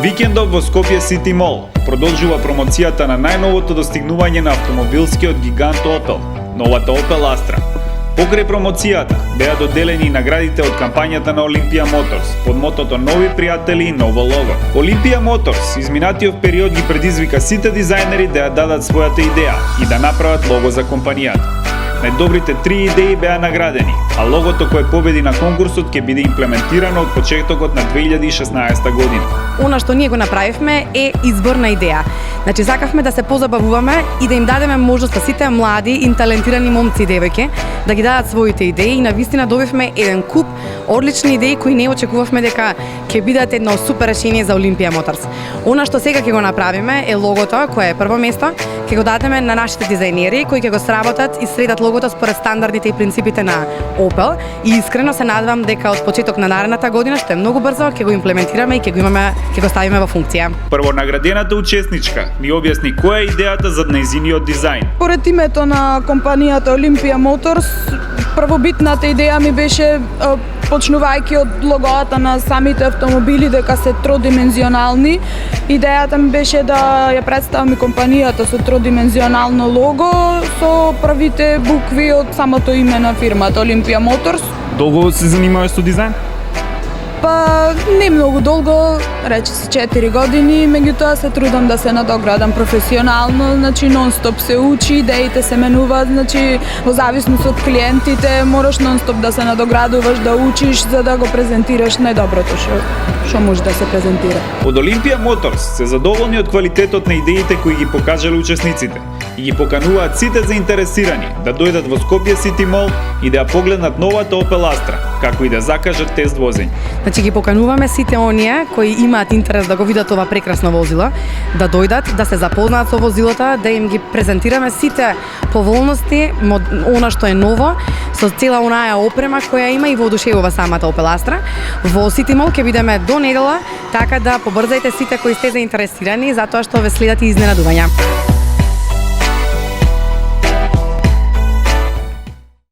Викендов во Скопје Сити Мол продолжува промоцијата на најновото достигнување на автомобилскиот гигант Opel, новата Opel Astra. Покрај промоцијата беа доделени и наградите од кампањата на Олимпија Моторс под мотото Нови пријатели и ново лого. Олимпија Моторс изминатиот период ги предизвика сите дизајнери да ја дадат својата идеја и да направат лого за компанијата. Најдобрите 3 идеи беа наградени, а логото кое победи на конкурсот ќе биде имплементирано од почетокот на 2016 година. Она што ние го направивме е избор на идеја. Значи сакавме да се позабавуваме и да им дадеме можност на сите млади и талентирани момци и девојки да ги дадат своите идеи и навистина добивме еден куп одлични идеи кои не очекувавме дека ќе бидат едно супер решение за Олимпија Моторс. Она што сега ќе го направиме е логото, кое е прво место, ќе го дадеме на нашите дизајнери кои ќе го сработат и средат логото според стандардите и принципите на Opel и искрено се надевам дека од почеток на наредната година, што е многу брзо, ќе го имплементираме и ќе го ставиме во функција. Првонаградената учесничка ни објасни која е идејата зад нејзиниот дизајн. Поред името на компанијата Олимпија Моторс, првобитната идеја ми беше, почнувајќи од логоата на самите автомобили, дека се тродимензионални. Идејата ми беше да ја представам и компанијата со тродимензионално лого со првите букви од самото име на фирмата Олимпија Моторс. Долго се занимаваш со дизајн? Па не многу долго, рече се 4 години, меѓутоа се трудам да се надоградам професионално, значи нон-стоп се учи, идеите се менуваат, значи во зависност од клиентите мораш нон-стоп да се надоградуваш, да учиш за да го презентираш најдоброто што може да се презентира. Од Олимпија Моторс се задоволни од квалитетот на идеите кои ги покажале учесниците и ги покануваат сите заинтересирани да дојдат во Скопје Сити Мол и да ја погледнат новата Opel Astra, како и да закажат тест возење. Значи ги покануваме сите оние кои имаат интерес да го видат ова прекрасно возило, да дојдат, да се запознаат со возилото, да им ги презентираме сите поволности, она што е ново, со цела онаја опрема која има и воодушевува самата Opel Astra. Во Сити Мол ќе бидеме до недела, така да побрзајте сите кои сте заинтересирани, затоа што ве следат и изненадувања.